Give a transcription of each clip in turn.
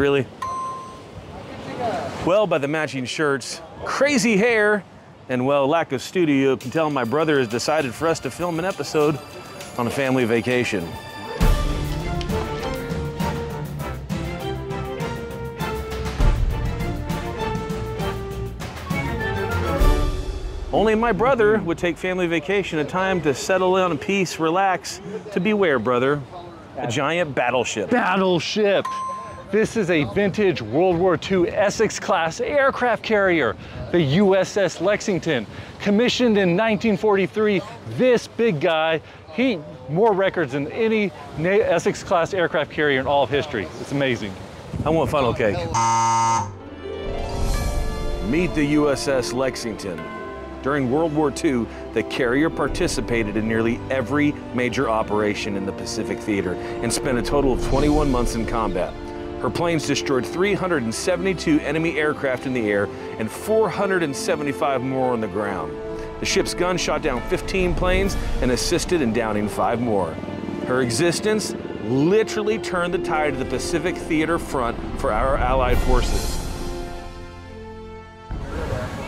Really? Well, by the matching shirts, crazy hair, and well, lack of studio, you can tell my brother has decided for us to film an episode on a family vacation. Only my brother would take family vacation, a time to settle in peace, relax, to be where, brother? A giant battleship. Battleship. This is a vintage World War II Essex-class aircraft carrier, the USS Lexington. Commissioned in 1943, this big guy, more records than any Essex-class aircraft carrier in all of history. It's amazing. I want funnel cake. Meet the USS Lexington. During World War II, the carrier participated in nearly every major operation in the Pacific Theater and spent a total of 21 months in combat. Her planes destroyed 372 enemy aircraft in the air and 475 more on the ground. The ship's gun shot down 15 planes and assisted in downing 5 more. Her existence literally turned the tide of the Pacific Theater front for our Allied forces.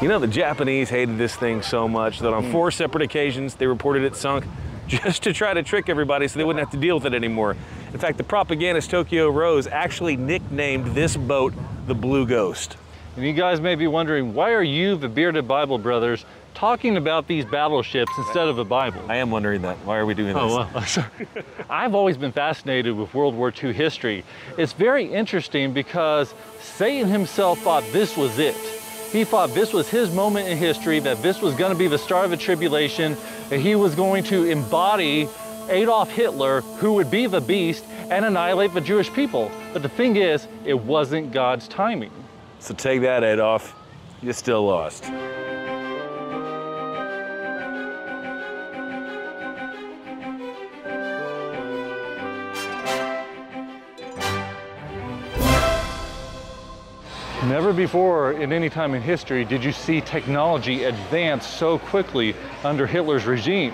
You know, the Japanese hated this thing so much that on 4 separate occasions they reported it sunk just to try to trick everybody so they wouldn't have to deal with it anymore. In fact, the propagandist Tokyo Rose actually nicknamed this boat the Blue Ghost. And you guys may be wondering, why are you, the Bearded Bible Brothers, talking about these battleships instead of a Bible? I am wondering that. Why are we doing this? Oh, well, sorry. I've always been fascinated with World War II history. It's very interesting because Satan himself thought this was it. He thought this was his moment in history, that this was going to be the start of a tribulation, that he was going to embody Adolf Hitler, who would be the beast, and annihilate the Jewish people. But the thing is, it wasn't God's timing. So take that, Adolf. You still lost. Never before in any time in history did you see technology advance so quickly under Hitler's regime.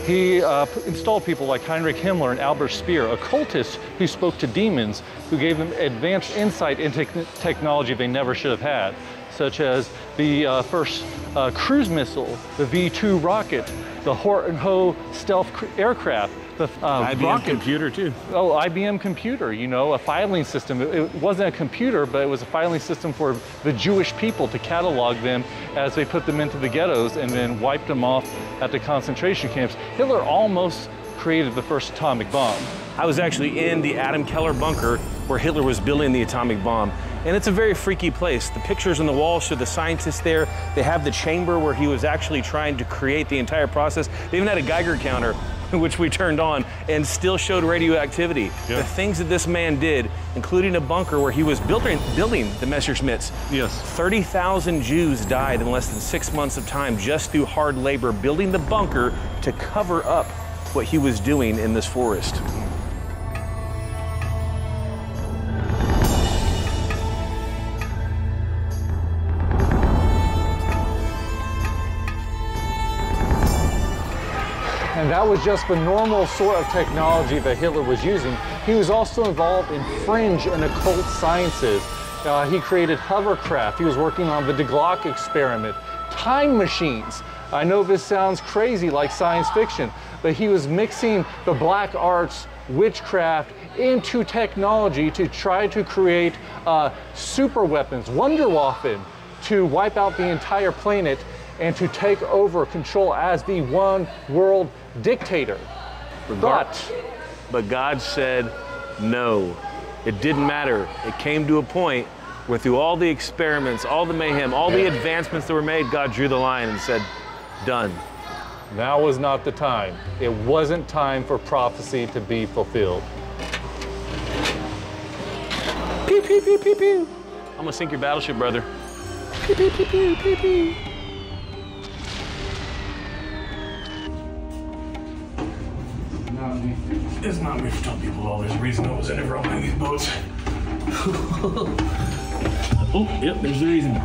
He installed people like Heinrich Himmler and Albert Speer, occultists who spoke to demons, who gave them advanced insight into technology they never should have had, such as the first cruise missile, the V-2 rocket, the Horton Ho stealth aircraft, the IBM computer too. Oh, IBM computer, you know, a filing system. It wasn't a computer, but it was a filing system for the Jewish people to catalog them as they put them into the ghettos and then wiped them off at the concentration camps. Hitler almost created the first atomic bomb. I was actually in the Adam Keller bunker where Hitler was building the atomic bomb. And it's a very freaky place. The pictures on the wall show the scientists there. They have the chamber where he was actually trying to create the entire process. They even had a Geiger counter, which we turned on, and still showed radioactivity. Yeah. The things that this man did, including a bunker where he was building the Messerschmitts. Yes. 30,000 Jews died in less than 6 months of time just through hard labor, building the bunker to cover up what he was doing in this forest. And that was just the normal sort of technology that Hitler was using. He was also involved in fringe and occult sciences. He created hovercraft. He was working on the De Glock experiment, time machines. I know this sounds crazy like science fiction, but he was mixing the black arts, witchcraft into technology to try to create super weapons, Wunderwaffen, to wipe out the entire planet and to take over control as the one world dictator. But God said no. It didn't matter. It came to a point where through all the experiments, all the mayhem, all the advancements that were made, God drew the line and said, done. Now was not the time. It wasn't time for prophecy to be fulfilled. Pew, pew, pew, pew, pew. I'm gonna sink your battleship, brother. Pew, pew, pew, pew, pew, pew. It's not me to tell people all there's a reason I was in every one of these boats. Oh, yep, there's the reason.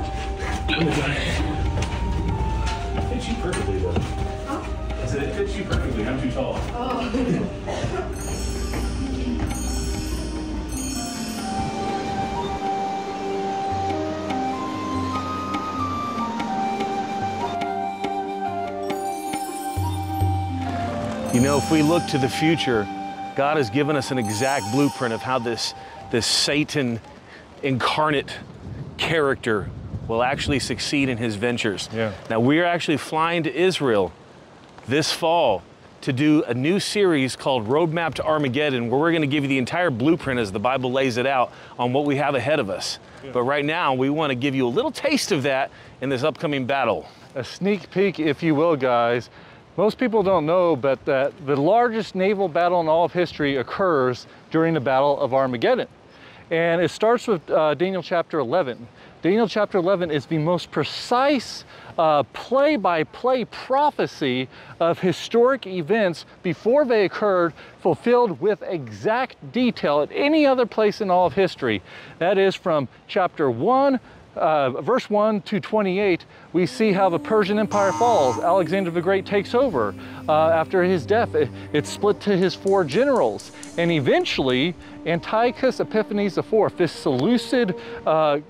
It fits you perfectly, though. Huh? I said it fits you perfectly. I'm too tall. Oh. You know, if we look to the future, God has given us an exact blueprint of how this Satan incarnate character will actually succeed in his ventures. Yeah. Now, we're actually flying to Israel this fall to do a new series called Roadmap to Armageddon, where we're going to give you the entire blueprint as the Bible lays it out on what we have ahead of us. Yeah. But right now, we want to give you a little taste of that in this upcoming battle. A sneak peek, if you will, guys. Most people don't know, but that the largest naval battle in all of history occurs during the Battle of Armageddon. And it starts with Daniel chapter 11. Daniel chapter 11 is the most precise play-by-play prophecy of historic events before they occurred, fulfilled with exact detail at any other place in all of history. That is from chapter 1, verse 1 to 28, we see how the Persian Empire falls. Alexander the Great takes over. After his death, it's split to his 4 generals. And eventually, Antiochus Epiphanes IV, this Seleucid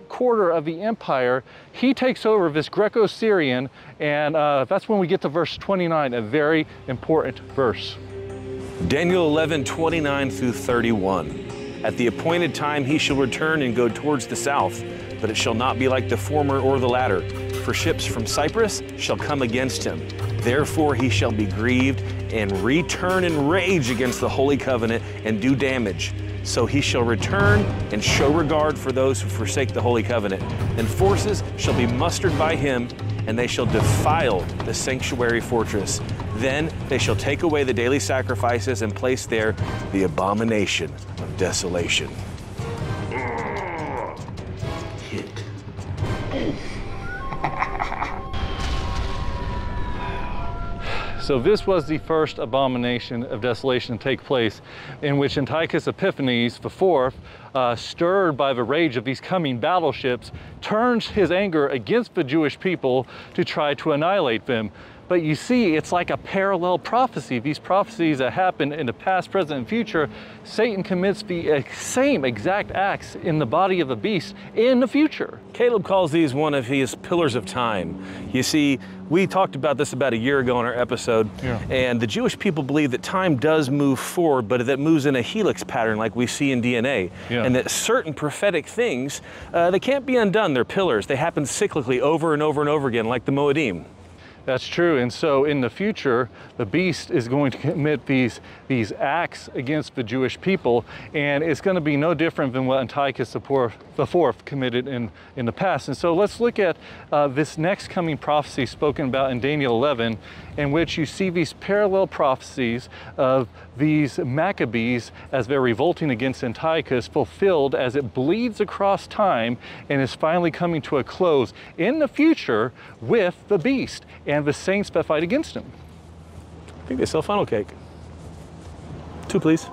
quarter of the empire, he takes over this Greco-Syrian, and that's when we get to verse 29, a very important verse. Daniel 11, 29 through 31. At the appointed time he shall return and go towards the south, but it shall not be like the former or the latter. For ships from Cyprus shall come against him. Therefore he shall be grieved and return in rage against the holy covenant and do damage. So he shall return and show regard for those who forsake the holy covenant. And forces shall be mustered by him, and they shall defile the sanctuary fortress. Then they shall take away the daily sacrifices and place there the abomination of desolation. Hit. So this was the first abomination of desolation to take place, in which Antiochus Epiphanes IV, stirred by the rage of these coming battleships, turns his anger against the Jewish people to try to annihilate them. But you see, it's like a parallel prophecy. These prophecies that happen in the past, present, and future, Satan commits the same exact acts in the body of the beast in the future. Caleb calls these one of his pillars of time. You see, we talked about this about a year ago in our episode, and the Jewish people believe that time does move forward, but that moves in a helix pattern like we see in DNA, and that certain prophetic things, they can't be undone. They're pillars. They happen cyclically over and over and over again, like the Moedim. That's true, and so in the future, the beast is going to commit these acts against the Jewish people, and it's going to be no different than what Antiochus IV committed in the past. And so let's look at this next coming prophecy spoken about in Daniel 11, in which you see these parallel prophecies of these Maccabees as they're revolting against Antiochus fulfilled as it bleeds across time and is finally coming to a close in the future with the beast and the saints that fight against him. I think they sell funnel cake. 2, please.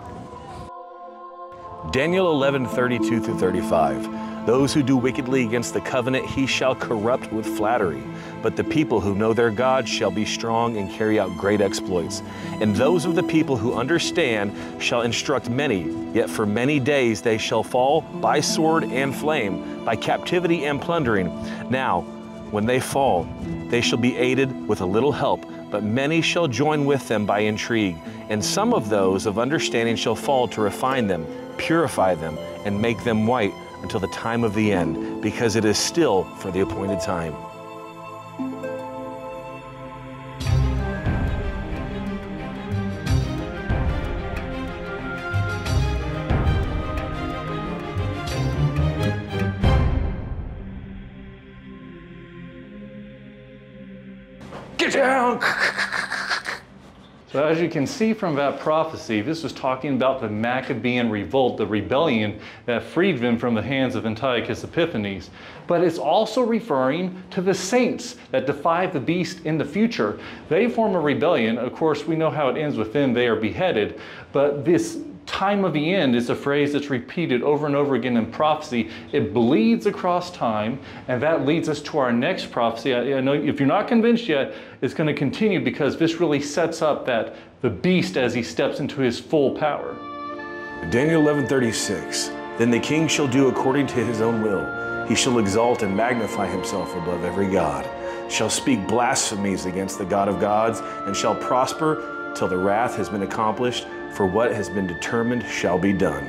Daniel 11, 32 through 35. Those who do wickedly against the covenant he shall corrupt with flattery. But the people who know their God shall be strong and carry out great exploits. And those of the people who understand shall instruct many, yet for many days they shall fall by sword and flame, by captivity and plundering. Now, when they fall, they shall be aided with a little help, but many shall join with them by intrigue. And some of those of understanding shall fall to refine them, purify them, and make them white until the time of the end, because it is still for the appointed time. Get down! So as you can see from that prophecy, this was talking about the Maccabean revolt, the rebellion that freed them from the hands of Antiochus Epiphanes. But it's also referring to the saints that defy the beast in the future. They form a rebellion. Of course, we know how it ends with them. They are beheaded. But this time of the end is a phrase that's repeated over and over again in prophecy. It bleeds across time, and that leads us to our next prophecy. I know if you're not convinced yet, it's going to continue because this really sets up that the beast as he steps into his full power. Daniel 11:36. Then the king shall do according to his own will. He shall exalt and magnify himself above every god, shall speak blasphemies against the God of gods, and shall prosper till the wrath has been accomplished, for what has been determined shall be done.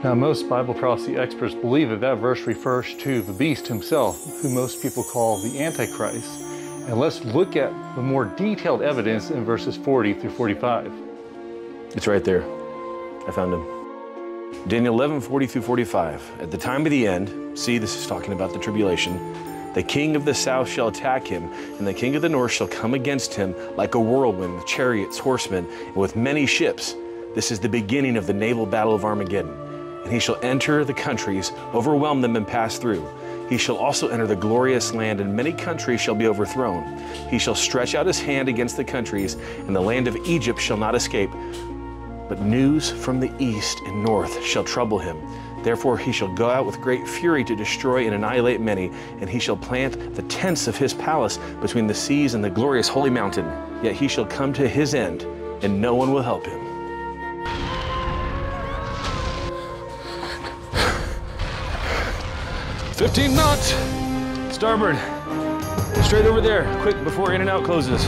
Now, most Bible prophecy experts believe that that verse refers to the beast himself, who most people call the Antichrist. And let's look at the more detailed evidence in verses 40 through 45. It's right there. I found him. Daniel 11, 40 through 45. At the time of the end, see, this is talking about the tribulation, the king of the south shall attack him, and the king of the north shall come against him like a whirlwind with chariots, horsemen, and with many ships. This is the beginning of the naval battle of Armageddon. And he shall enter the countries, overwhelm them, and pass through. He shall also enter the glorious land, and many countries shall be overthrown. He shall stretch out his hand against the countries, and the land of Egypt shall not escape. But news from the east and north shall trouble him. Therefore he shall go out with great fury to destroy and annihilate many, and he shall plant the tents of his palace between the seas and the glorious holy mountain. Yet he shall come to his end, and no one will help him. "15 knots, starboard, straight over there, quick before in and out closes."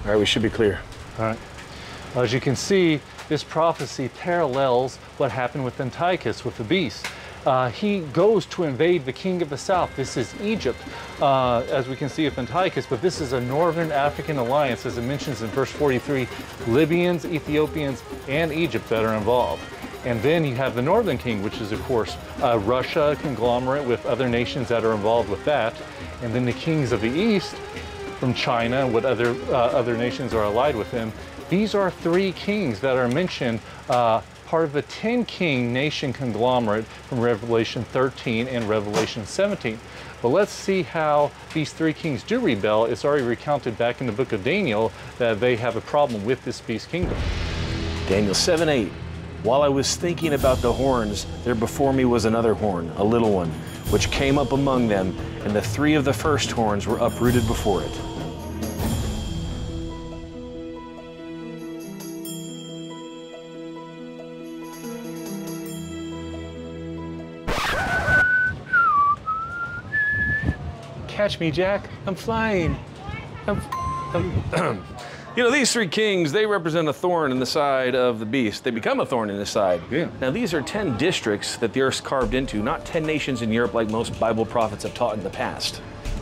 All right, we should be clear. All right. As you can see, this prophecy parallels what happened with Antiochus, with the beast. He goes to invade the king of the south. This is Egypt, as we can see with Antiochus, but this is a northern African alliance, as it mentions in verse 43, Libyans, Ethiopians, and Egypt that are involved. And then you have the northern king, which is, of course, Russia, a conglomerate with other nations that are involved with that. And then the kings of the east, from China and what other nations are allied with them. These are three kings that are mentioned, part of the 10-king nation conglomerate from Revelation 13 and Revelation 17. But let's see how these three kings do rebel. It's already recounted back in the book of Daniel that they have a problem with this beast kingdom. Daniel 7:8. While I was thinking about the horns, there before me was another horn, a little one, which came up among them, and the three of the first horns were uprooted before it. Catch me, Jack. I'm flying. You know, these three kings, they represent a thorn in the side of the beast. They become a thorn in the side. Yeah. Now, these are 10 districts that the earth's carved into, not 10 nations in Europe like most Bible prophets have taught in the past.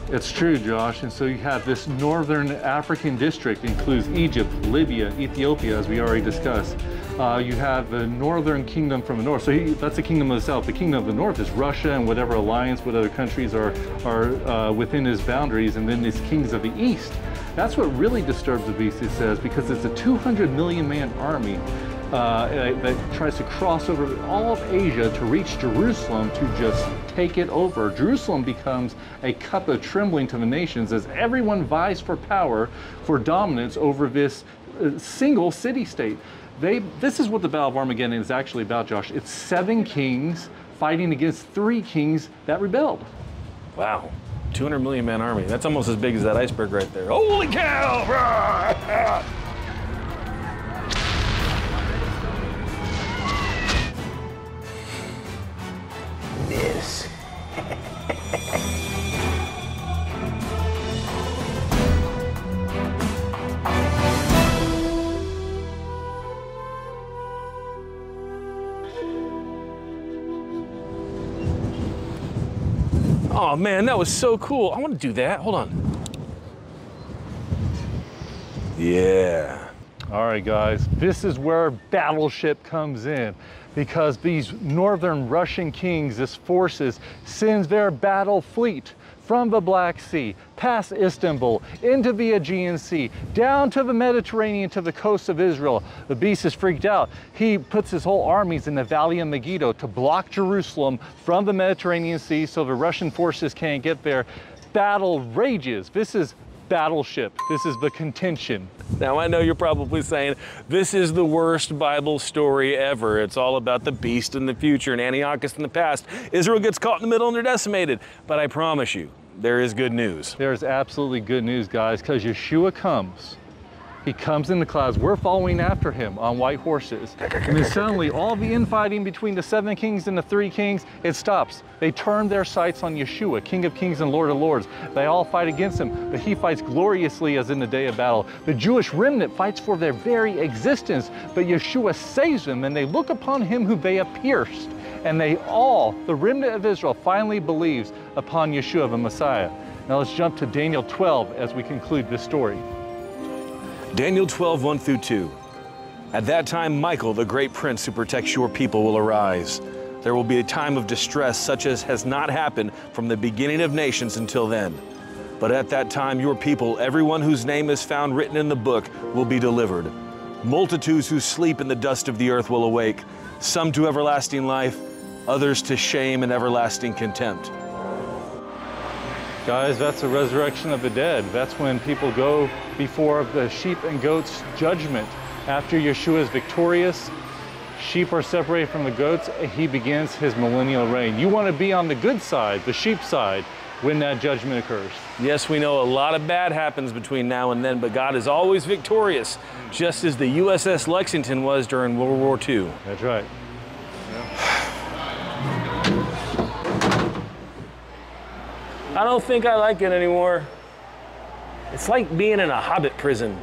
It's true, Josh. And so you have this northern African district, includes Egypt, Libya, Ethiopia, as we already discussed. You have the northern kingdom from the north. So that's the kingdom of the south. The kingdom of the north is Russia and whatever alliance with other countries are within his boundaries. And then these kings of the east. That's what really disturbs the beast, it says, because it's a 200 million man army that tries to cross over all of Asia to reach Jerusalem to just take it over. Jerusalem becomes a cup of trembling to the nations as everyone vies for power, for dominance over this single city-state. This is what the Battle of Armageddon is actually about, Josh. It's 7 kings fighting against 3 kings that rebelled. Wow. 200 million man army. That's almost as big as that iceberg right there. Holy cow! This. Oh man, that was so cool. I want to do that. Hold on. Yeah. All right, guys, this is where Battleship comes in, because these northern Russian kings, this forces, sends their battle fleet from the Black Sea, past Istanbul, into the Aegean Sea, down to the Mediterranean, to the coast of Israel. The beast is freaked out. He puts his whole armies in the Valley of Megiddo to block Jerusalem from the Mediterranean Sea so the Russian forces can't get there. Battle rages. This is Battleship. This is the contention. Now, I know you're probably saying, this is the worst Bible story ever. It's all about the beast in the future and Antiochus in the past. Israel gets caught in the middle and they're decimated. But I promise you, there is good news. There is absolutely good news, guys, because Yeshua comes. He comes in the clouds. We're following after him on white horses. And then suddenly all the infighting between the 7 kings and the 3 kings, it stops. They turn their sights on Yeshua, King of Kings and Lord of Lords. They all fight against him, but he fights gloriously as in the day of battle. The Jewish remnant fights for their very existence, but Yeshua saves them, and they look upon him who they have pierced. And they all, the remnant of Israel, finally believes upon Yeshua, the Messiah. Now let's jump to Daniel 12 as we conclude this story. Daniel 12, 1 through 2. At that time, Michael, the great prince who protects your people, will arise. There will be a time of distress such as has not happened from the beginning of nations until then. But at that time, your people, everyone whose name is found written in the book, will be delivered. Multitudes who sleep in the dust of the earth will awake, some to everlasting life, others to shame and everlasting contempt. Guys, that's the resurrection of the dead. That's when people go before the sheep and goats judgment. After Yeshua is victorious, sheep are separated from the goats, and he begins his millennial reign. You want to be on the good side, the sheep side, when that judgment occurs. Yes, we know a lot of bad happens between now and then, but God is always victorious, just as the USS Lexington was during World War II. That's right. I don't think I like it anymore. It's like being in a hobbit prison.